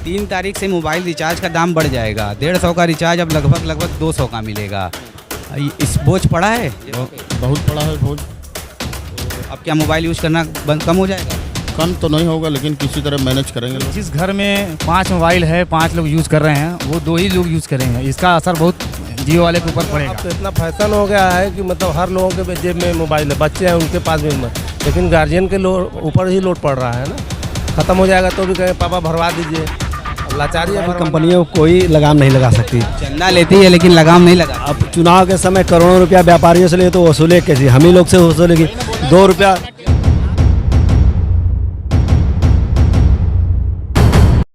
3 तारीख से mobile recharge का दाम बढ़ जाएगा। 150 का रिचार्ज अब लगभग 200 का मिलेगा। इस बोझ पड़ा है? बहुत पड़ा है बोझ। अब क्या मोबाइल यूज़ करना कम हो जाएगा? कम तो नहीं होगा, लेकिन किसी तरह मैनेज करेंगे लोग। जिस घर में 5 मोबाइल है, 5 लोग यूज़ कर रहे हैं, वो 2 ही लोग यूज़ करेंगे। इसका असर बहुत जियो वाले के ऊपर पड़ेगा। अब तो इतना फैशन हो गया है कि मतलब हर लोगों के जेब में मोबाइल है, बच्चे हैं उनके पास भी, लेकिन गार्जियन के ऊपर ही लोड पड़ रहा है ना। ख़त्म हो जाएगा तो भी कहें पापा भरवा दीजिए। लाचारी है, कंपनियों कोई लगाम नहीं लगा सकती। चंदा लेती है लेकिन लगाम नहीं लगा। अब चुनाव के समय करोड़ों रुपया व्यापारियों से ले तो वसूले कैसे? हम ही लोग से वसूलेगी 2 रुपया।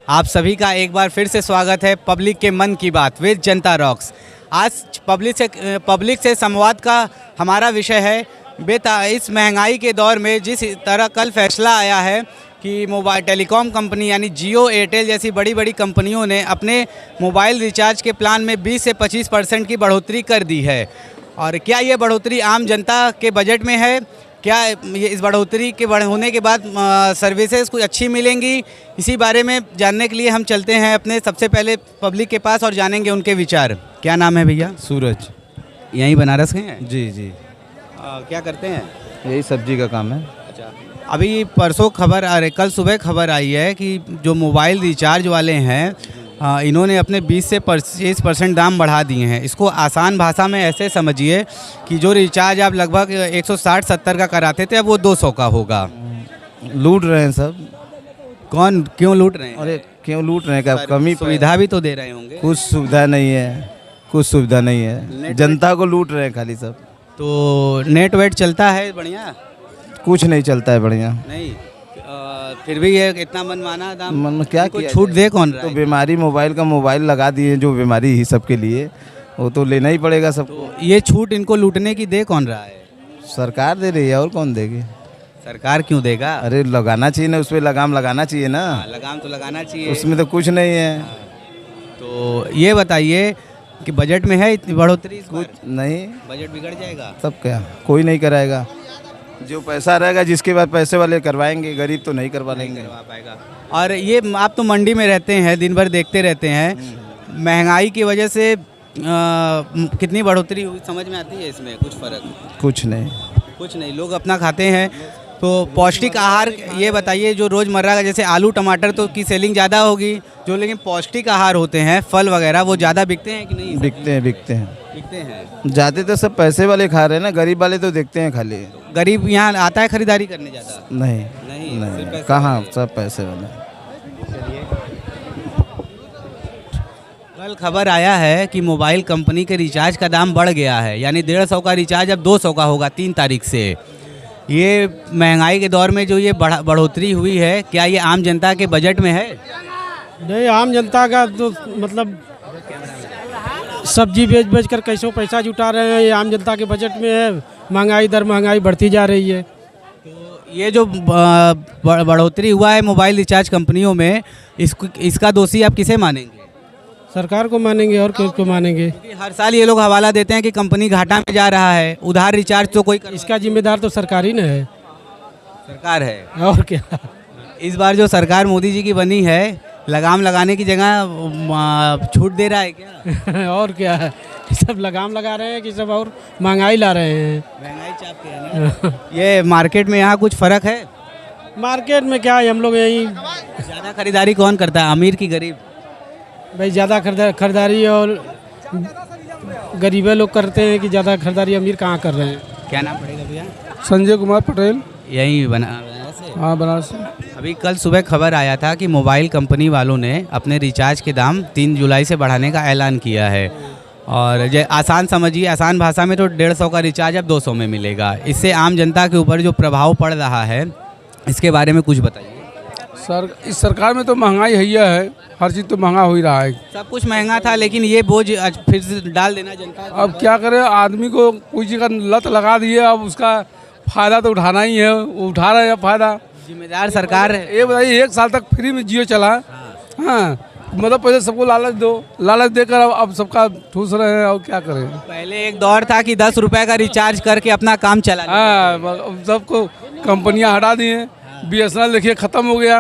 आप सभी का एक बार फिर से स्वागत है पब्लिक के मन की बात विद जनता रॉक्स। आज पब्लिक से संवाद का हमारा विषय है इस महंगाई के दौर में जिस तरह कल फैसला आया है कि मोबाइल टेलीकॉम कंपनी यानी जियो, एयरटेल जैसी बड़ी बड़ी कंपनियों ने अपने मोबाइल रिचार्ज के प्लान में 20 से 25% की बढ़ोतरी कर दी है। और क्या ये बढ़ोतरी आम जनता के बजट में है? क्या ये इस बढ़ोतरी के होने के बाद सर्विसेज कुछ अच्छी मिलेंगी? इसी बारे में जानने के लिए हम चलते हैं अपने सबसे पहले पब्लिक के पास और जानेंगे उनके विचार। क्या नाम है भैया? सूरज। यहीं बनारस के हैं? जी जी। क्या करते हैं? यही सब्जी का काम है। अच्छा, अभी परसों कल सुबह खबर आई है कि जो मोबाइल रिचार्ज वाले हैं इन्होंने अपने 20 से 25% दाम बढ़ा दिए हैं। इसको आसान भाषा में ऐसे समझिए कि जो रिचार्ज आप लगभग 160-70 का कराते थे अब वो 200 का होगा। लूट रहे हैं सब। कौन क्यों लूट रहे हैं? अरे क्यों लूट रहे हैं? क्या कमी सुविधा भी तो दे रहे होंगे। कुछ सुविधा नहीं है, कुछ सुविधा नहीं है। जनता को लूट रहे हैं खाली सब। तो नेट वेट चलता है बढ़िया? कुछ नहीं चलता है बढ़िया। नहीं, फिर भी ये इतना मनमाना दाम। मन में क्या किया छूट दे कौन रहा है? तो बीमारी मोबाइल लगा दिए जो बीमारी ही सबके लिए, वो तो लेना ही पड़ेगा सबको। तो ये छूट इनको लूटने की दे कौन रहा है? सरकार दे रही है, और कौन देगी? सरकार क्यों देगा? अरे लगाना चाहिए ना, उस पर लगाम लगाना चाहिए ना। लगाम तो लगाना चाहिए। उसमें तो कुछ नहीं है। तो ये बताइए कि बजट में है इतनी बढ़ोतरी? कुछ नहीं, बजट बिगड़ जाएगा। सब क्या कोई नहीं कराएगा। जो पैसा रहेगा जिसके बाद पैसे वाले करवाएंगे, गरीब तो नहीं करवा लेंगे। करवा पाएगा। और ये आप तो मंडी में रहते हैं, दिन भर देखते रहते हैं, महंगाई की वजह से कितनी बढ़ोतरी हुई समझ में आती है? इसमें कुछ फर्क? कुछ नहीं, लोग अपना खाते हैं। तो पौष्टिक आहार ये बताइए, जो रोज़मर्रा का जैसे आलू टमाटर तो की सेलिंग ज़्यादा होगी, जो लेकिन पौष्टिक आहार होते हैं फल वगैरह वो ज़्यादा बिकते हैं कि नहीं? बिकते हैं। जाते तो सब पैसे वाले खा रहे हैं ना, गरीब वाले तो देखते हैं खाली। गरीब यहाँ आता है खरीदारी करने ज़्यादा? नहीं, कहाँ, सब पैसे वाले। कल खबर आया है कि मोबाइल कंपनी के रिचार्ज का दाम बढ़ गया है, यानी 150 का रिचार्ज अब 200 का होगा 3 तारीख से। ये महंगाई के दौर में जो ये बढ़ोतरी हुई है, क्या ये आम जनता के बजट में है? नहीं, आम जनता का तो मतलब सब्जी बेच कर कैसों पैसा जुटा रहे हैं, ये आम जनता के बजट में है। महंगाई बढ़ती जा रही है। तो ये जो बढ़ोतरी हुआ है मोबाइल रिचार्ज कंपनियों में, इसका दोषी आप किसे मानेंगे? सरकार को मानेंगे और किसको मानेंगे? क्योंकि हर साल ये लोग हवाला देते हैं कि कंपनी घाटा में जा रहा है, उधार रिचार्ज तो कोई इसका जिम्मेदार तो सरकार ही न है। सरकार है और क्या? इस बार जो सरकार मोदी जी की बनी है, लगाम लगाने की जगह छूट दे रहा है क्या? और क्या है, सब लगाम लगा रहे हैं कि सब और महंगाई ला रहे हैं। महंगाई चाप के है ना? ये मार्केट में यहाँ कुछ फ़र्क है? मार्केट में क्या है, हम लोग यहीं ज़्यादा खरीदारी कौन करता है, अमीर की गरीब? भाई ज़्यादा खरीदारी और गरीबे लोग करते हैं कि ज़्यादा खरीदारी अमीर कहाँ कर रहे हैं। क्या नाम पड़ेगा भैया? संजय कुमार पटेल। यहीं बनारस से? हाँ, बनारस से। अभी कल सुबह खबर आया था कि मोबाइल कंपनी वालों ने अपने रिचार्ज के दाम 3 जुलाई से बढ़ाने का ऐलान किया है। और आसान समझिए, आसान भाषा में तो 150 का रिचार्ज अब 200 में मिलेगा। इससे आम जनता के ऊपर जो प्रभाव पड़ रहा है, इसके बारे में कुछ बताइए। इस सरकार में तो महंगाई है, हर चीज़ तो महंगा हो ही रहा है। सब कुछ महंगा था, लेकिन ये बोझ फिर से डाल देना जनता। अब क्या करें, आदमी को कोई चीज़ का लत लगा दिए, अब उसका फ़ायदा तो उठाना ही है, वो उठा रहे हैं फ़ायदा। जिम्मेदार सरकार है। ये बताइए, 1 साल तक फ्री में जियो चला। हाँ, मतलब पहले सबको लालच देकर अब सबका ठूस रहे हैं, और क्या करें। पहले एक दौर था कि 10 रुपए का रिचार्ज करके अपना काम चला। हाँ, सबको कंपनियां हटा दी हैं। BSNL देखिए ख़त्म हो गया।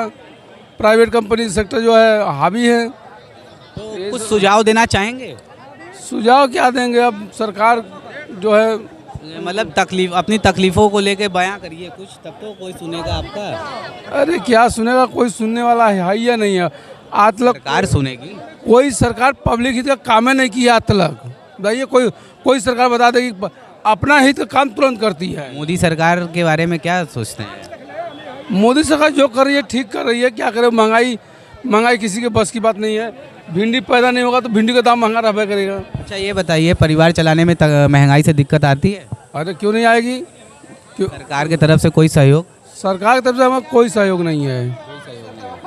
प्राइवेट कंपनी सेक्टर जो है हावी है। तो कुछ सुझाव देना चाहेंगे? सुझाव क्या देंगे, अब सरकार जो है मतलब अपनी तकलीफ़ों को लेके बयां करिए कुछ, तब तो कोई सुनेगा आपका। अरे क्या सुनेगा, कोई सुनने वाला है या नहीं है। आज तक सरकार सुनेगी। कोई सरकार पब्लिक हित का काम नहीं किया आज तक। बताइए कोई सरकार बता दे कि अपना हित का काम तुरंत करती है। मोदी सरकार के बारे में क्या सोचते हैं? मोदी सरकार जो कर रही है ठीक कर रही है। क्या करे, महंगाई किसी के बस की बात नहीं है। भिंडी पैदा नहीं होगा तो भिंडी का दाम महंगा रहबे करेगा। अच्छा ये बताइए, परिवार चलाने में महंगाई से दिक्कत आती है? अरे क्यों नहीं आएगी, क्यों? सरकार की तरफ से कोई सहयोग? सरकार की तरफ से हमें कोई सहयोग नहीं है।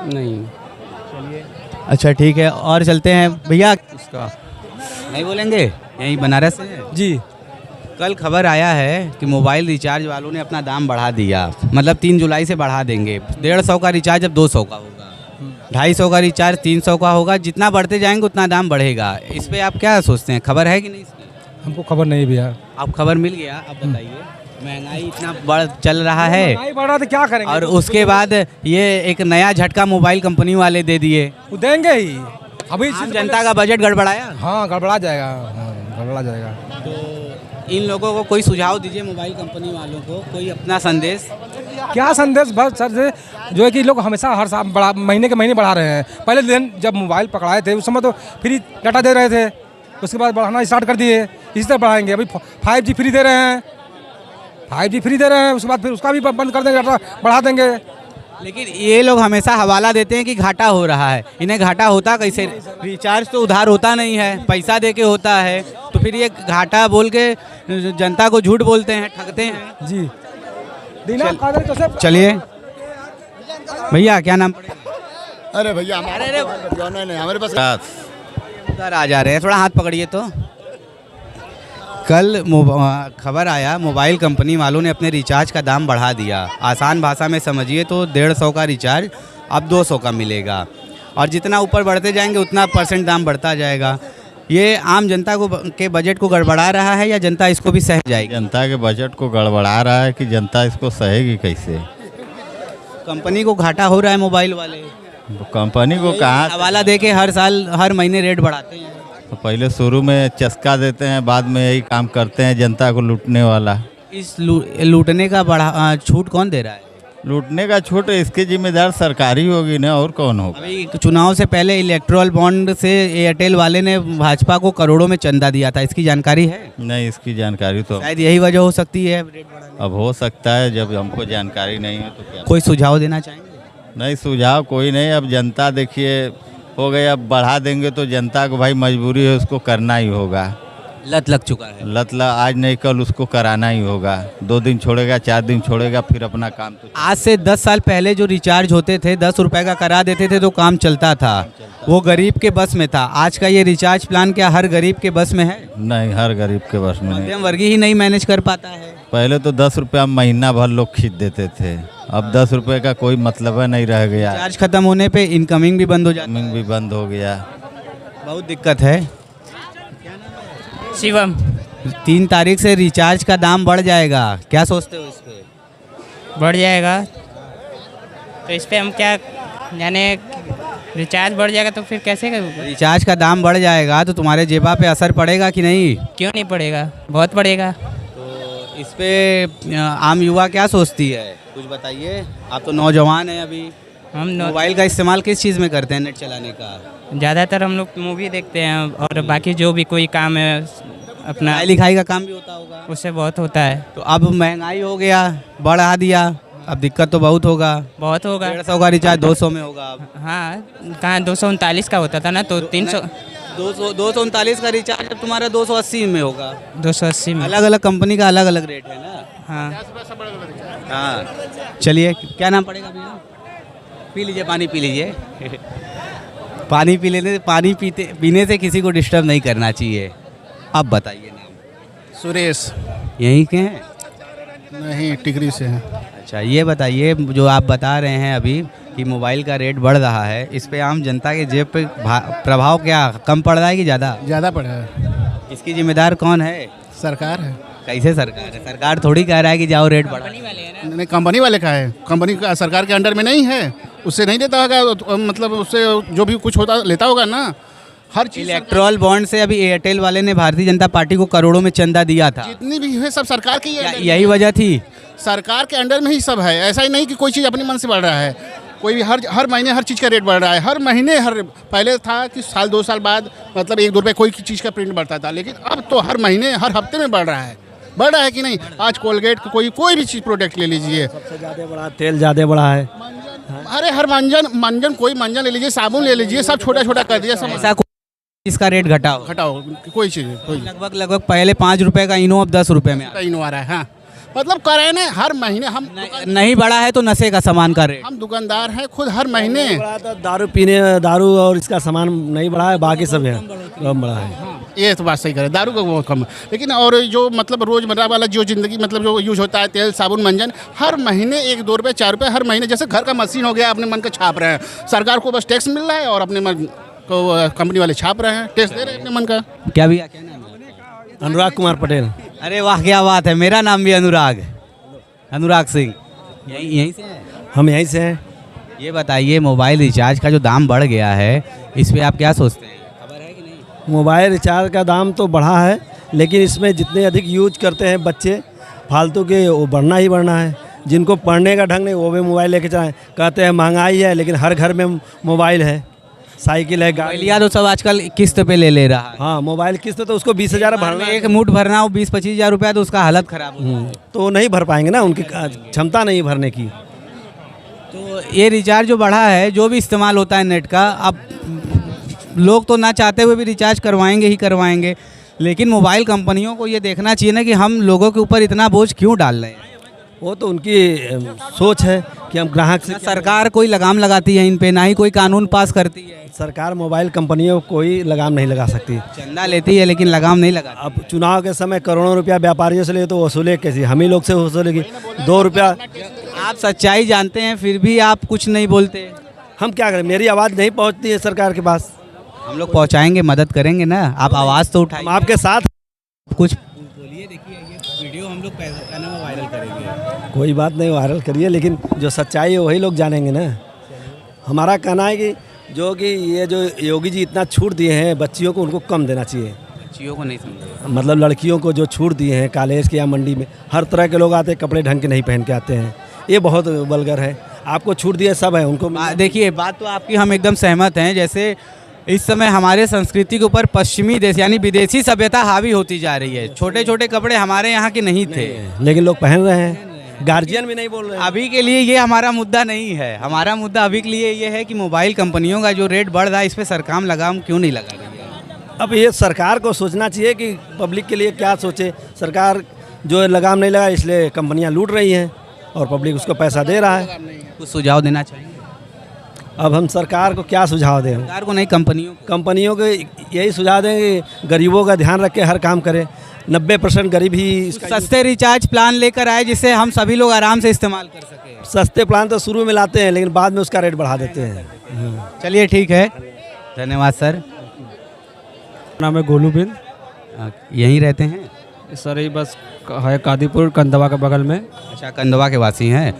नहीं। अच्छा ठीक है, और चलते हैं भैया। उसका नहीं बोलेंगे, यहीं बनारस से है जी। कल खबर आया है कि मोबाइल रिचार्ज वालों ने अपना दाम बढ़ा दिया, मतलब 3 जुलाई से बढ़ा देंगे। 150 का रिचार्ज अब 200 का होगा, 250 का रिचार्ज 300 का होगा। जितना बढ़ते जाएंगे उतना दाम बढ़ेगा। इस पे आप क्या सोचते हैं, खबर है कि नहीं इसकी? हमको खबर नहीं भैया। आप खबर मिल गया, अब बताइए। महंगाई इतना बढ़ चल रहा है महंगाई बढ़ा तो क्या करेंगे? और उसके बाद ये एक नया झटका मोबाइल कंपनी वाले दे दिए। वो देंगे ही। अभी आम जनता का बजट गड़बड़ाया। हाँ गड़बड़ा जाएगा, गड़बड़ा जाएगा। तो इन लोगों को कोई सुझाव दीजिए, मोबाइल कंपनी वालों को कोई अपना संदेश। क्या संदेश बस सर से जो है कि लोग हमेशा हर साल महीने के महीने बढ़ा रहे हैं। पहले दिन जब मोबाइल पकड़ाए थे उस समय तो फ्री डाटा दे रहे थे, उसके बाद बढ़ाना स्टार्ट कर दिए। इसी तरह बढ़ाएंगे। अभी 5G फ्री दे रहे हैं, 5G फ्री दे रहे हैं, उसके बाद फिर उसका भी बंद कर देंगे, डाटा बढ़ा देंगे। लेकिन ये लोग हमेशा हवाला देते हैं कि घाटा हो रहा है। इन्हें घाटा होता कैसे? रिचार्ज तो उधार होता नहीं है, पैसा दे के होता है। तो फिर ये घाटा बोल के जनता को झूठ बोलते हैं, ठगते हैं जी। चलिए भैया, क्या नाम पड़ेगा? अरे भैया हमारे पास उधर आ जा रहे हैं, थोड़ा हाथ पकड़िए। तो कल खबर आया, मोबाइल कंपनी वालों ने अपने रिचार्ज का दाम बढ़ा दिया। आसान भाषा में समझिए तो 150 का रिचार्ज अब 200 का मिलेगा, और जितना ऊपर बढ़ते जाएंगे उतना % दाम बढ़ता जाएगा। ये आम जनता को के बजट को गड़बड़ा रहा है या जनता इसको भी सह जाएगी? जनता के बजट को गड़बड़ा रहा है कि जनता इसको सहेगी कैसे? कंपनी को घाटा हो रहा है, मोबाइल वाले कंपनी को कहाँ हवाला दे के हर महीने रेट बढ़ाते हैं। तो पहले शुरू में चस्का देते हैं, बाद में यही काम करते हैं जनता को लूटने वाला। इस लूटने का छूट कौन दे रहा है? लूटने का छूट इसकी जिम्मेदार सरकारी होगी ना, और कौन होगा? अभी चुनाव से पहले इलेक्ट्रल बॉन्ड से एयरटेल वाले ने भाजपा को करोड़ों में चंदा दिया था, इसकी जानकारी है? नहीं, इसकी जानकारी तो शायद यही वजह हो सकती है रेट बढ़ाने। अब हो सकता है, जब हमको जानकारी नहीं है तो क्या। कोई सुझाव देना चाहेंगे? नहीं, सुझाव कोई नहीं। अब जनता देखिए हो गई, अब बढ़ा देंगे तो जनता को भाई मजबूरी है, उसको करना ही होगा। लत लग चुका है। लत आज नहीं कल उसको कराना ही होगा। 2 दिन छोड़ेगा, 4 दिन छोड़ेगा, फिर अपना काम तो। आज से 10 साल पहले जो रिचार्ज होते थे, 10 रुपए का करा देते थे तो काम चलता था, वो गरीब के बस में था। आज का ये रिचार्ज प्लान क्या हर गरीब के बस में है? नहीं, हर गरीब के बस में नहीं। मध्यम वर्गीय ही नहीं मैनेज कर पाता है। पहले तो 10 रुपया महीना भर लोग खींच देते थे, अब 10 रुपये का कोई मतलब नहीं रह गया। रिचार्ज खत्म होने पे इनकमिंग भी बंद हो जाती है। इनकमिंग भी बंद हो गया, बहुत दिक्कत है। शिवम, 3 तारीख से रिचार्ज का दाम बढ़ जाएगा, क्या सोचते हो इस पे? बढ़ जाएगा तो इस पे हम क्या यानी, रिचार्ज बढ़ जाएगा तो फिर कैसे करूँगा? रिचार्ज का दाम बढ़ जाएगा तो तुम्हारे जेबा पे असर पड़ेगा कि नहीं? क्यों नहीं पड़ेगा, बहुत पड़ेगा। तो इस पे आम युवा क्या सोचती है, कुछ बताइए। आप तो नौजवान हैं अभी। हम मोबाइल का इस्तेमाल किस चीज़ में करते हैं नेट चलाने का? ज़्यादातर हम लोग मूवी देखते हैं, और बाकी जो भी कोई काम है अपना पढ़ाई लिखाई का काम भी होता होगा, उससे बहुत होता है। तो अब महंगाई हो गया, बढ़ा दिया, अब दिक्कत तो बहुत होगा। बहुत होगा। 150 का रिचार्ज 200 में होगा अब। हाँ, कहाँ 239 का होता था ना, तो 300 239 का रिचार्ज अब तुम्हारा 280 में होगा। 280 में। अलग अलग कंपनी का अलग अलग रेट है ना। हाँ हाँ, चलिए क्या नाम पड़ेगा भैया? पी लीजिए, पानी पी लीजिए। पानी पीने से किसी को डिस्टर्ब नहीं करना चाहिए। अब बताइए नाम। सुरेश। यहीं के हैं? नहीं, टिकरी से हैं। अच्छा, ये बताइए, जो आप बता रहे हैं अभी कि मोबाइल का रेट बढ़ रहा है, इस पे आम जनता के जेब पे प्रभाव क्या कम पड़ रहा है कि ज़्यादा? ज़्यादा पड़ा है। इसकी जिम्मेदार कौन है? सरकार है। कैसे सरकार है? सरकार थोड़ी कह रहा है कि जाओ रेट बढ़ा। नहीं, कंपनी वाले का है। कंपनी का सरकार के अंडर में नहीं है, उससे नहीं लेता होगा तो, मतलब उससे जो भी कुछ होता लेता होगा ना, हर चीज़ इलेक्ट्रल बॉन्ड से अभी एयरटेल वाले ने भारतीय जनता पार्टी को करोड़ों में चंदा दिया था, जितनी भी है सब सरकार की यही वजह थी। सरकार के अंडर में ही सब है। ऐसा ही नहीं कि कोई चीज़ अपने मन से बढ़ रहा है, कोई भी हर महीने हर चीज़ का रेट बढ़ रहा है। हर महीने पहले था कि साल 2 साल बाद मतलब 1-2 रुपये कोई चीज़ का प्रिंट बढ़ता था, लेकिन अब तो हर महीने हर हफ्ते में बढ़ रहा है कि नहीं। आज कोलगेट कोई भी चीज़ प्रोडक्ट ले लीजिए, सबसे ज़्यादा बढ़ा, तेल ज़्यादा बढ़ा है। अरे हर मंजन कोई मंजन ले लीजिए, साबुन ले लीजिए, सब छोटा छोटा कर दिया। सब ऐसा इसका रेट घटाओ कोई चीज़ कोई लगभग पहले 5 रुपए का इनो अब 10 रुपए में कहीं नहीं आ रहा है। हाँ, मतलब करें ना, हर महीने हम नहीं बढ़ा है तो नशे का सामान का रेट। हम दुकानदार हैं खुद, हर महीने दारू और इसका सामान नहीं बढ़ा है, बाकी सब है कम बढ़ा है। ये तो बात सही करे, दारू का बहुत कम है, लेकिन और जो मतलब रोजमर्रा वाला जो जिंदगी मतलब जो यूज होता है, तेल साबुन मंजन, हर महीने 1-2 रुपये 4 रुपये हर महीने। जैसे घर का मशीन हो गया, अपने मन का छाप रहे हैं, सरकार को बस टैक्स मिल रहा है और अपने मन को कंपनी वाले छाप रहे हैं, टैक्स दे रहे हैं अपने मन का। क्या भैया, क्या नाम है? अनुराग कुमार पटेल। अरे वाह, क्या बात है। मेरा नाम भी अनुराग सिंह। यहीं से है? हम यहीं से हैं। ये बताइए, मोबाइल रिचार्ज का जो दाम बढ़ गया है, इस पे आप क्या सोचते हैं? खबर है कि नहीं? मोबाइल रिचार्ज का दाम तो बढ़ा है, लेकिन इसमें जितने अधिक यूज करते हैं बच्चे फालतू के, वो बढ़ना ही बढ़ना है। जिनको पढ़ने का ढंग नहीं, वो भी मोबाइल लेके जाएँ। कहते हैं महंगाई है, लेकिन हर घर में मोबाइल है, साइकिल है, गाड़ी। लिया तो सब आजकल किस्त पे ले रहा है। हाँ, मोबाइल किस्त तो उसको 20,000 भरना, एक मुठ भरना हो 20-25 हज़ार रुपया, तो उसका हालत खराब हो। तो नहीं भर पाएंगे ना, उनकी क्षमता नहीं भरने की। तो ये रिचार्ज जो बढ़ा है, जो भी इस्तेमाल होता है नेट का, अब लोग तो ना चाहते हुए भी रिचार्ज करवाएंगे, लेकिन मोबाइल कंपनियों को ये देखना चाहिए ना कि हम लोगों के ऊपर इतना बोझ क्यों डाल रहे हैं। वो तो उनकी सोच है कि हम ग्राहक से। सरकार कोई लगाम लगाती है इन पे, ना ही कोई कानून पास करती है। सरकार मोबाइल कंपनियों को कोई लगाम नहीं लगा सकती। चंदा लेती है लेकिन लगाम नहीं लगाती। अब चुनाव के समय करोड़ों रुपया व्यापारियों से ले तो वसूले कैसे, हम ही लोग से वसूलेगी 2 रुपया। आप सच्चाई जानते हैं, फिर भी आप कुछ नहीं बोलते। हम क्या करें, मेरी आवाज़ नहीं पहुंचती है सरकार के पास। हम लोग पहुंचाएंगे, मदद करेंगे ना। आप आवाज़ तो उठाइए, हम आपके साथ। कुछ बोलिए। देखिए, ये वीडियो हम लोग वायरल करेंगे। कोई बात नहीं, वायरल करिए, लेकिन जो सच्चाई है वही लोग जानेंगे ना। हमारा कहना है कि ये जो योगी जी इतना छूट दिए हैं बच्चियों को, उनको कम देना चाहिए। बच्चियों को नहीं समझे, मतलब लड़कियों को जो छूट दिए हैं कॉलेज के या मंडी में, हर तरह के लोग आते हैं, कपड़े ढंग के नहीं पहन के आते हैं, ये बहुत वल्गर है। आपको छूट दिए सब है, उनको देखिए, बात तो आपकी हम एकदम सहमत हैं। जैसे इस समय हमारे संस्कृति के ऊपर पश्चिमी देश यानी विदेशी सभ्यता हावी होती जा रही है। छोटे छोटे कपड़े हमारे यहाँ के नहीं थे, लेकिन लोग पहन रहे हैं, गार्जियन भी नहीं बोल रहे हैं। अभी के लिए ये हमारा मुद्दा नहीं है। हमारा मुद्दा अभी के लिए ये है कि मोबाइल कंपनियों का जो रेट बढ़ रहा है, इस पर सरकार लगाम क्यों नहीं लगा रही है? अब ये सरकार को सोचना चाहिए कि पब्लिक के लिए क्या सोचे। सरकार जो लगाम नहीं लगा, इसलिए कंपनियां लूट रही हैं और पब्लिक उसको पैसा दे रहा है। कुछ सुझाव देना चाहिए। अब हम सरकार को क्या सुझाव दें? सरकार को नहीं, कंपनियों को यही सुझाव दें कि गरीबों का ध्यान रख के हर काम करें। 90% गरीब ही सस्ते रिचार्ज प्लान लेकर आए, जिससे हम सभी लोग आराम से इस्तेमाल कर सकें। सस्ते प्लान तो शुरू में लाते हैं, लेकिन बाद में उसका रेट बढ़ा देते हैं। चलिए, ठीक है, धन्यवाद सर। नाम है गोलू बिंद। यहीं रहते हैं सर? यही बस है कादीपुर, कंदवा के बगल में। अच्छा, कंदवा के वासी हैं।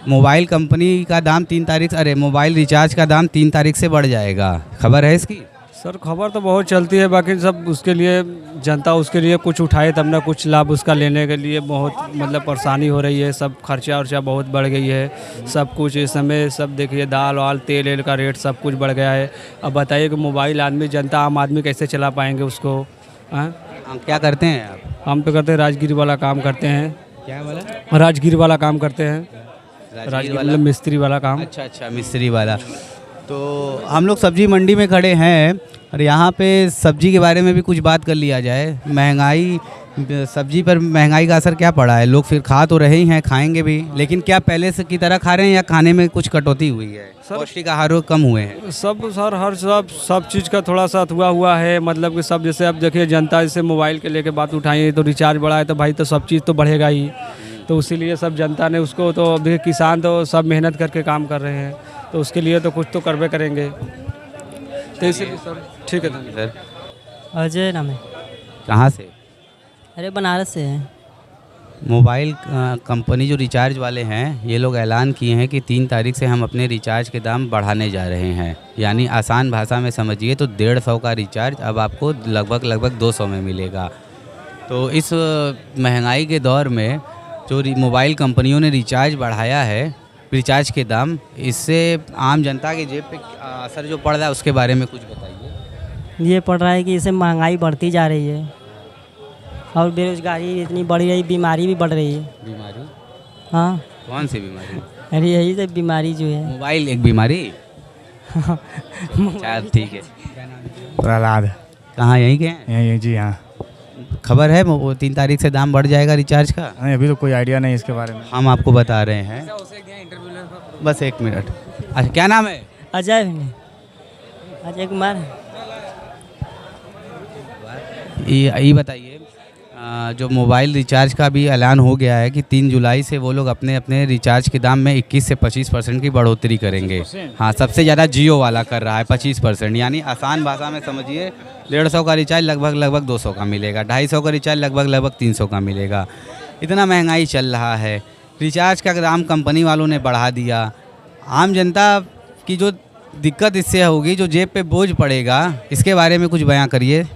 मोबाइल कंपनी का दाम 3 तारीख, मोबाइल रिचार्ज का दाम 3 तारीख से बढ़ जाएगा, खबर है इसकी? सर खबर तो बहुत चलती है, बाकी सब उसके लिए जनता उसके लिए कुछ उठाए तब ना कुछ लाभ उसका लेने के लिए बहुत मतलब परेशानी हो रही है। सब खर्चा वर्चा बहुत बढ़ गई है, सब कुछ इस समय सब देखिए, दाल वाल तेल का रेट सब कुछ बढ़ गया है। अब बताइए कि मोबाइल आदमी जनता आम आदमी कैसे चला पाएंगे उसको? हम क्या करते हैं आप? हम तो करते हैं राजगिरी वाला काम करते हैं। क्या वाला? राजगिरी वाला काम करते हैं, राजगिरी वाला मिस्त्री वाला काम। अच्छा, मिस्त्री वाला। तो हम लोग सब्जी मंडी में खड़े हैं और यहाँ पे सब्जी के बारे में भी कुछ बात कर लिया जाए। महंगाई, सब्जी पर महंगाई का असर क्या पड़ा है? लोग फिर खा तो रहे ही हैं, खाएंगे भी, लेकिन क्या पहले से की तरह खा रहे हैं या खाने में कुछ कटौती हुई है? पौष्टिक आहार कम हुए हैं? सब सर, हर सब चीज़ का थोड़ा सा हुआ है। मतलब कि सब, जैसे अब देखिए जनता जैसे मोबाइल के लेके बात उठाई तो रिचार्ज बढ़ा है, तो भाई तो सब चीज़ तो बढ़ेगा ही। तो इसीलिए सब जनता ने उसको, तो अभी किसान तो सब मेहनत करके काम कर रहे हैं, तो उसके लिए तो कुछ तो करबे करेंगे। तो इसीलिए सर, ठीक है सर। अजय नाम है। कहाँ से? अरे बनारस से है। मोबाइल कंपनी जो रिचार्ज वाले हैं ये लोग ऐलान किए हैं कि 3 तारीख से हम अपने रिचार्ज के दाम बढ़ाने जा रहे हैं। यानी आसान भाषा में समझिए तो 150 का रिचार्ज अब आपको लगभग 200 में मिलेगा। तो इस महंगाई के दौर में जो मोबाइल कंपनियों ने रिचार्ज बढ़ाया है, रिचार्ज के दाम, इससे आम जनता के जेब पे असर जो पड़ रहा है उसके बारे में कुछ बताइए। ये पड़ रहा है कि इससे महंगाई बढ़ती जा रही है और बेरोजगारी इतनी बढ़ रही, बीमारी भी बढ़ रही है। बीमारी? हाँ। कौन सी बीमारी? अरे यही तो बीमारी जो है। मोबाइल एक बीमारी? अच्छा ठीक है। प्रहलाद। कहाँ, यहीं के हैं? यही जी हाँ। खबर है वो 3 तारीख से दाम बढ़ जाएगा रिचार्ज का? नहीं, अभी तो कोई आइडिया नहीं इसके बारे में। हम आपको बता रहे हैं, बस 1 मिनट। अच्छा क्या नाम है? अजय कुमार। ये बताइए, जो मोबाइल रिचार्ज का भी ऐलान हो गया है कि 3 जुलाई से वो लोग अपने अपने रिचार्ज के दाम में 21 से 25% की बढ़ोतरी करेंगे। हाँ, सबसे ज़्यादा जियो वाला कर रहा है 25%। यानी आसान भाषा में समझिए 150 का रिचार्ज लगभग 200 का मिलेगा, 250 का रिचार्ज लगभग 300 का मिलेगा। इतना महंगाई चल रहा है, रिचार्ज का दाम कंपनी वालों ने बढ़ा दिया। आम जनता की जो दिक्कत इससे होगी, जो जेब पे बोझ पड़ेगा, इसके बारे में कुछ बयां करिए।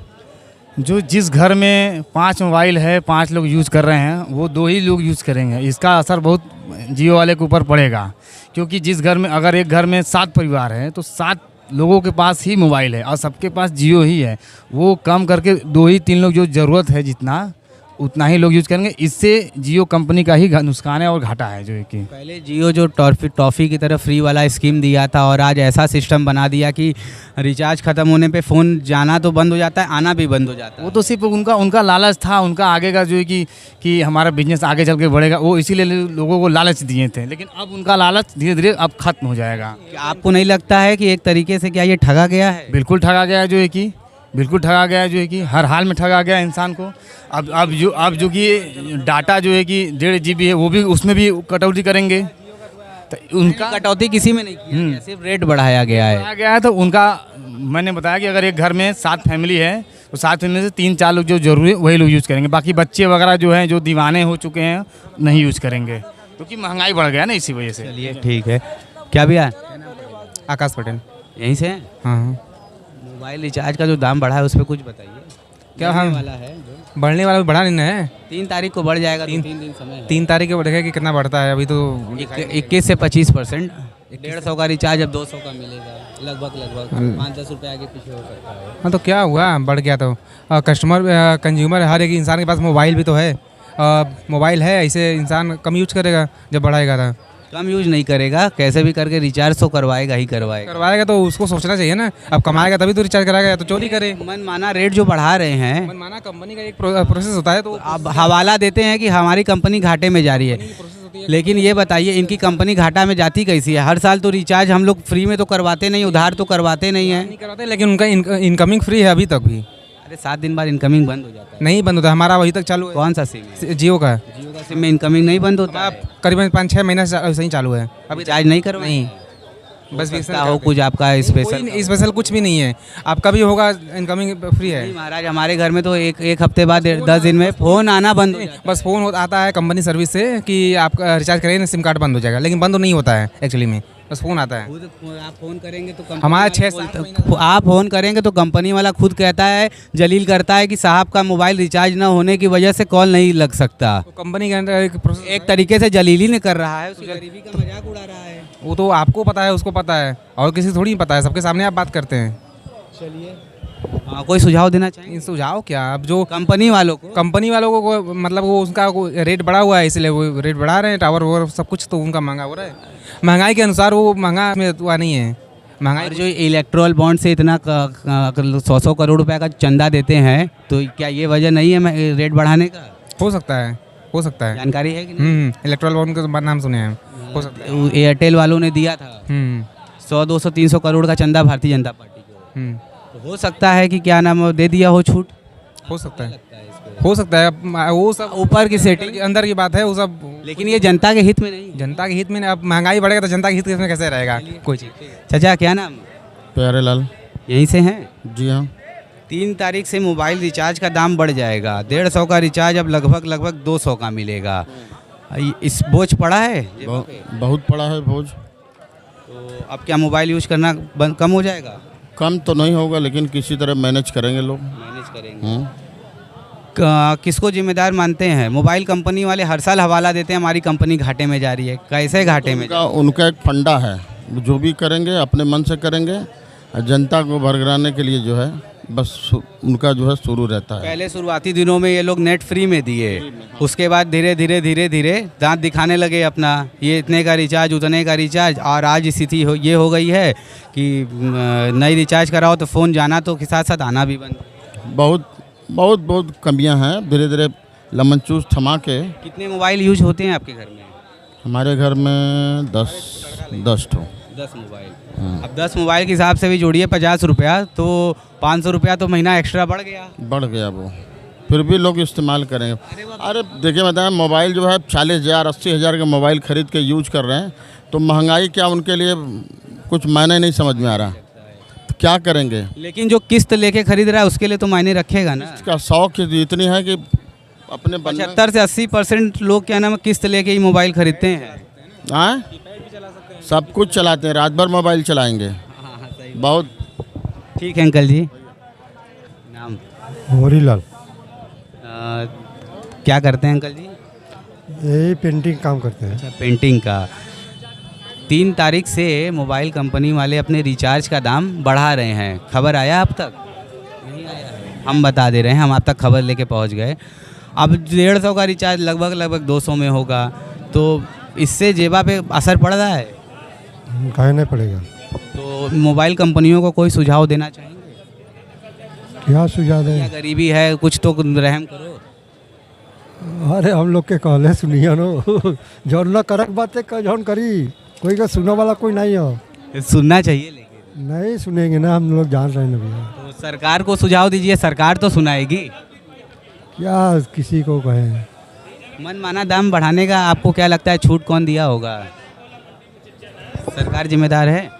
जो जिस घर में 5 मोबाइल है, 5 लोग यूज़ कर रहे हैं, वो 2 ही लोग यूज़ करेंगे। इसका असर बहुत जियो वाले के ऊपर पड़ेगा, क्योंकि जिस घर में अगर एक घर में 7 परिवार हैं तो 7 लोगों के पास ही मोबाइल है और सबके पास जियो ही है। वो कम करके 2 ही 3 लोग जो ज़रूरत है जितना, उतना ही लोग यूज़ करेंगे। इससे जियो कंपनी का ही नुकसान है और घाटा है। जो है कि पहले जियो जो टॉफ़ी की तरह फ्री वाला स्कीम दिया था और आज ऐसा सिस्टम बना दिया कि रिचार्ज ख़त्म होने पे फ़ोन जाना तो बंद हो जाता है, आना भी बंद हो जाता है। वो तो सिर्फ उनका लालच था, उनका आगे का जो है कि हमारा बिजनेस आगे चल के बढ़ेगा, वो इसीलिए लोगों को लालच दिए थे। लेकिन अब उनका लालच धीरे धीरे अब खत्म हो जाएगा। आपको नहीं लगता है कि एक तरीके से क्या ये ठगा गया है? बिल्कुल ठगा गया है, जो है कि बिल्कुल ठगा गया है, जो है कि हर हाल में ठगा गया इंसान को। अब जो कि डाटा जो है कि 1.5 GB है, वो भी उसमें भी कटौती करेंगे। तो उनका कटौती किसी में नहीं किया गया, सिर्फ रेट बढ़ाया गया है। तो उनका मैंने बताया कि अगर एक घर में 7 फैमिली है तो 7 फैमिली से 3-4 लोग जो जरूरी है वही लोग यूज़ करेंगे। बाकी बच्चे वगैरह जो हैं, जो दीवाने हो चुके हैं, नहीं यूज़ करेंगे, क्योंकि महंगाई बढ़ गया ना, इसी वजह से। चलिए ठीक है। क्या भैया? आकाश पटेल। यहीं से हैं? हाँ। मोबाइल रिचार्ज का जो दाम बढ़ा है उस पर कुछ बताइए। क्या बढ़ने हम वाला है? बढ़ने वाला बढ़ा नहीं है। 3 तारीख को बढ़ जाएगा, 3 दिन समय है। 3 तारीख को बढ़ेगा कि कितना बढ़ता है अभी तो 21 से 25%। 150 का रिचार्ज अब 200 का मिलेगा, लगभग 5-10 रुपये आगे पीछे हो सकता है। हाँ, तो क्या हुआ, बढ़ गया तो कंज्यूमर हर एक इंसान के पास मोबाइल भी तो है। मोबाइल है, ऐसे इंसान कम यूज करेगा जब बढ़ाएगा था। कम यूज नहीं करेगा, कैसे भी करके रिचार्ज तो करवाएगा तो उसको सोचना चाहिए ना। अब कमाएगा तभी तो रिचार्ज कराएगा, या तो चोरी करे। मनमाना रेट जो बढ़ा रहे हैं, मनमाना कंपनी का एक प्रोसेस होता है। तो अब हवाला देते हैं कि हमारी कंपनी घाटे में जा रही है। लेकिन ये बताइए, इनकी कंपनी घाटा में जाती कैसी है? हर साल तो रिचार्ज हम लोग फ्री में तो करवाते नहीं, उधार तो करवाते नहीं है। नहीं करवाते, लेकिन उनका इनकमिंग फ्री है अभी तक भी। अरे 7 दिन बाद इनकमिंग बंद हो जाता है। नहीं बंद होता, हमारा वही तक चालू है। कौन सा सिम है? जियो का। जियो का सिम में इनकमिंग नहीं बंद होता है? करीबन 5-6 महीने से ऐसे ही चालू है। अभी रिचार्ज नहीं करो? नहीं, बस हो कुछ आपका स्पेशल कुछ भी नहीं है। आपका भी होगा, इनकमिंग फ्री है। महाराज, हमारे घर में तो एक हफ्ते बाद 10 दिन में फ़ोन आना बंद हो जाता है। बस फ़ोन आता है कंपनी सर्विस से कि आप रिचार्ज करेंगे, सिम कार्ड बंद हो जाएगा, लेकिन बंद नहीं होता है एक्चुअली में। बस फ़ोन आता है। आप फ़ोन करेंगे तो हमारा आप फ़ोन करेंगे तो कंपनी वाला खुद कहता है, जलील करता है कि साहब का मोबाइल रिचार्ज ना होने की वजह से कॉल नहीं लग सकता। तो कंपनी के अंदर एक तरीके से जलीली ने कर रहा है, उसकी गरीबी का मजाक उड़ा रहा है। वो तो आपको पता है, उसको पता है, और किसी थोड़ी पता है। सबके सामने आप बात करते हैं। चलिए, कोई सुझाव देना चाहिए? सुझाव क्या, अब जो कंपनी वालों को मतलब वो उसका रेट बढ़ा हुआ है, इसलिए वो रेट बढ़ा रहे हैं। टावर वो सब कुछ तो उनका महंगा हो रहा है। महंगाई के अनुसार वो महंगा में हुआ नहीं है। महंगाई जो इलेक्ट्रल बॉन्ड से इतना 100 करोड़ रुपए का चंदा देते हैं, तो क्या ये वजह नहीं है रेट बढ़ाने का? हो सकता है। जानकारी है कि नहीं? इलेक्ट्रल बॉन्ड का नाम सुने हैं। हो सकता है। एयरटेल वालों ने दिया था 100, 200, 300 करोड़ का चंदा भारतीय जनता पार्टी को। तो हो सकता है कि क्या नाम दे दिया हो छूट। हो सकता है। वो सब ऊपर की सेटिंग, अंदर की बात है वो सब। लेकिन ये जनता के हित में नहीं। जनता के हित में अब महंगाई बढ़ेगा तो जनता के हित में कैसे रहेगा कोई चीज़। चाचा क्या नाम? प्यारे लाल। यहीं से हैं? जी हाँ। 3 तारीख से मोबाइल रिचार्ज का दाम बढ़ जाएगा। 150 का रिचार्ज अब लगभग 200 का मिलेगा। इस बोझ पड़ा है? बहुत पड़ा है बोझ। तो अब क्या मोबाइल यूज करना कम हो जाएगा? कम तो नहीं होगा, लेकिन किसी तरह मैनेज करेंगे लोग। मैनेज करेंगे। किसको जिम्मेदार मानते हैं? मोबाइल कंपनी वाले हर साल हवाला देते हैं हमारी कंपनी घाटे में जा रही है। कैसे घाटे में? उनका एक फंडा है, जो भी करेंगे अपने मन से करेंगे, जनता को भरगराने के लिए जो है बस उनका जो है शुरू रहता है। पहले शुरुआती दिनों में ये लोग नेट फ्री में दिए, उसके बाद धीरे धीरे दांत दिखाने लगे अपना, ये इतने का रिचार्ज उतने का रिचार्ज। और आज स्थिति ये हो गई है कि नई रिचार्ज कराओ तो फ़ोन जाना तो के साथ साथ आना भी बंद। बहुत कमियां हैं। धीरे धीरे लमन चूस थमा के। कितने मोबाइल यूज होते हैं आपके घर में? हमारे घर में 10 ठो। 10 मोबाइल। अब 10 मोबाइल के हिसाब से भी जोड़िए 50 रुपया, तो 500 रुपया तो महीना एक्स्ट्रा बढ़ गया वो। फिर भी लोग इस्तेमाल करेंगे। अरे देखिए बताएं, मोबाइल जो है 40,000 80,000 का मोबाइल ख़रीद के यूज कर रहे हैं, तो महंगाई क्या उनके लिए कुछ मायने नहीं समझ में आ रहा। तो क्या करेंगे? लेकिन जो किस्त लेके खरीद रहा है उसके लिए तो मायने रखेगा ना। इसका शौक इतनी है कि अपने 75 से 80% लोग क्या नाम किस्त लेके ही मोबाइल खरीदते हैं। हाँ, सब कुछ चलाते हैं, रात भर मोबाइल चलाएंगे। बहुत ठीक है अंकल जी। नाम? मोरीलाल। क्या करते हैं अंकल जी? यही पेंटिंग काम करते हैं। अच्छा, पेंटिंग का। 3 तारीख से मोबाइल कंपनी वाले अपने रिचार्ज का दाम बढ़ा रहे हैं। खबर आया अब तक? नहीं आया है। हम बता दे रहे हैं, हम आप तक खबर लेके पहुंच गए। अब 150 का रिचार्ज लगभग 200 में होगा, तो इससे जेबा पे असर पड़ रहा है। काहे नहीं पड़ेगा। तो मोबाइल कंपनियों को कोई सुझाव देना चाहेंगे? क्या सुझाव दें? गरीबी है, कुछ तो रहम करो। अरे हम लोग के कहले सुनिए नो जौन ना करक बात है जौन करी, कोई का सुनने वाला कोई नहीं हो। सुनना चाहिए, लेकिन नहीं सुनेंगे ना, हम लोग जान रहे हैं भैया। तो सरकार को सुझाव दीजिए, सरकार तो सुनाएगी। क्या किसी को कहें? मनमाना दाम बढ़ाने का आपको क्या लगता है छूट कौन दिया होगा? सरकार जिम्मेदार है?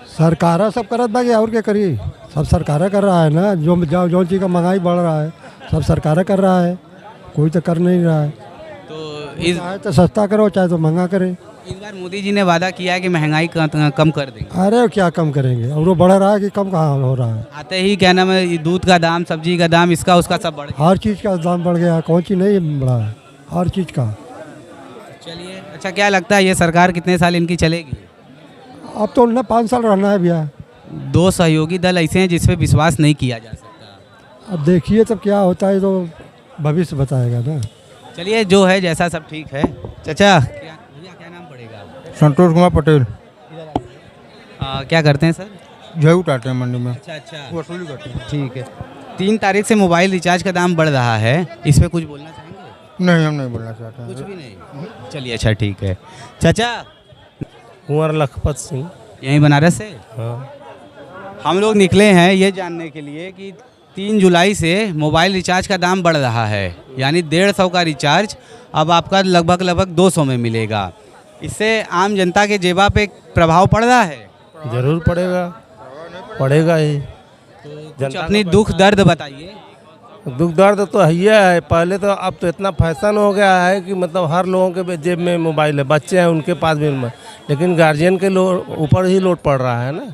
सरकार सब करत बाकी और क्या करी? सब सरकार कर रहा है ना। जो चीज़ का महंगाई बढ़ रहा है सब सरकार कर रहा है, कोई तो कर नहीं रहा है। तो चाहे तो सस्ता करो चाहे तो महंगा करे। इस बार मोदी जी ने वादा किया है कि महंगाई कम कर देंगे। अरे क्या कम करेंगे, और वो बढ़ रहा है कि कम कहाँ हो रहा है। आते ही क्या नाम है, दूध का दाम, सब्जी का दाम, इसका उसका सब बढ़ गया। हर चीज़ का दाम बढ़ गया, कौन चीज़ नहीं बढ़ा है, हर चीज़ का। चलिए, अच्छा क्या लगता है ये सरकार कितने साल इनकी चलेगी? अब तो उन्हें 5 साल रहना है भैया। 2 सहयोगी दल ऐसे हैं जिस पे विश्वास नहीं किया जा सकता। अब देखिए तब क्या होता है, तो भविष्य बताएगा ना। चलिए, जो है जैसा सब ठीक है। चाचा क्या नाम पड़ेगा? संतोष कुमार पटेल। क्या करते हैं सर? गेहूँ उठाते हैं मंडी में। अच्छा, वसूली करते हैं। ठीक है। 3 तारीख से मोबाइल रिचार्ज का दाम बढ़ रहा है, इस पर कुछ बोलना चाहेंगे? नहीं, हम नहीं बोलना चाहते हैं। कुछ भी नहीं। चलिए, अच्छा ठीक है। चाचा? कुंवर लखपत सिंह। यहीं बनारस से? हाँ। हम लोग निकले हैं ये जानने के लिए कि 3 जुलाई से मोबाइल रिचार्ज का दाम बढ़ रहा है, यानी 150 का रिचार्ज अब आपका लगभग 200 में मिलेगा। इससे आम जनता के जेबा पे प्रभाव पड़ रहा है? जरूर पड़ेगा ही। कुछ अपनी दुख दर्द बताइए। दुख दर्द तो है। पहले तो, अब तो इतना फैशन हो गया है कि मतलब हर लोगों के जेब में मोबाइल है, बच्चे हैं उनके पास भी, लेकिन गार्जियन के ऊपर ही लोड पड़ रहा है ना।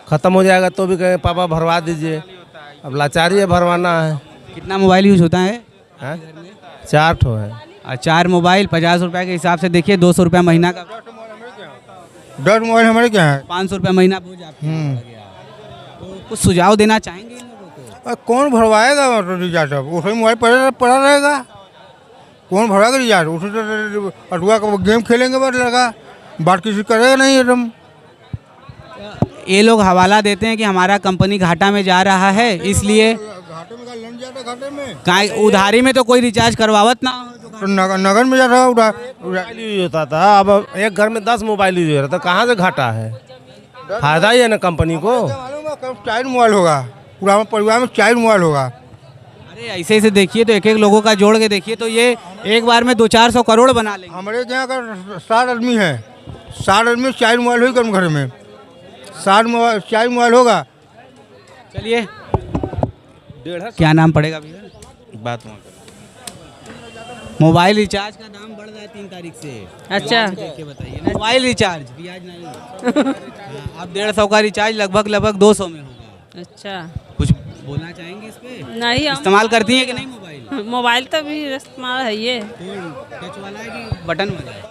ख़त्म हो जाएगा तो भी कहें पापा भरवा दीजिए, अब लाचारी है, भरवाना है। कितना मोबाइल यूज होता है? 4 ठो है। 4 मोबाइल 50 रुपये के हिसाब से देखिए 200 रुपया महीना का। 10 मोबाइल हमारे क्या है? 500 रुपया महीना बोझ आपको पड़ गया। तो कुछ सुझाव देना चाहेंगे इन लोगों को? कौन भरवाएगा रिचार्ज? अब उसी मोबाइल पड़ा रहेगा, कौन भरवाएगा रिचार्ज? उसी तो अटुआ का गेम खेलेंगे बस लगा, बात किसी करेगा नहीं एकदम। ये लोग हवाला देते हैं कि हमारा कंपनी घाटा में जा रहा है, इसलिए घाटे में उधारी में तो कोई रिचार्ज करवावत ना हो। तो नगर में जा रहा मोबाइल यूज होता था, अब एक घर में 10 मोबाइल यूज हो रहा था, कहाँ से घाटा है? फायदा ही है ना कंपनी को। 4 मोबाइल होगा, पूरा परिवार में 4 मोबाइल होगा। अरे ऐसे से देखिए तो एक लोगों का जोड़ के देखिए तो ये एक बार में 200-400 करोड़ बना लेंगे। हमारे यहाँ अगर 60 आदमी है, 60 आदमी 4 मोबाइल होगा घर में, 4 मोबाइल होगा। चलिए, क्या नाम पड़ेगा भैया? बात वहाँ मोबाइल रिचार्ज का दाम बढ़ रहा है 3 तारीख से। अच्छा। ब्याज देख के बताइए। मोबाइल रिचार्ज ब्याज नहीं। हाँ, अब 150 का रिचार्ज लगभग 200 में होगा। अच्छा। कुछ बोलना चाहेंगे इस पे? नहीं, इस्तेमाल करती हैं कि नहीं मोबाइल? मोबाइल तो भी इस्तेमाल है ये। टच वाला है कि बटन वाला है?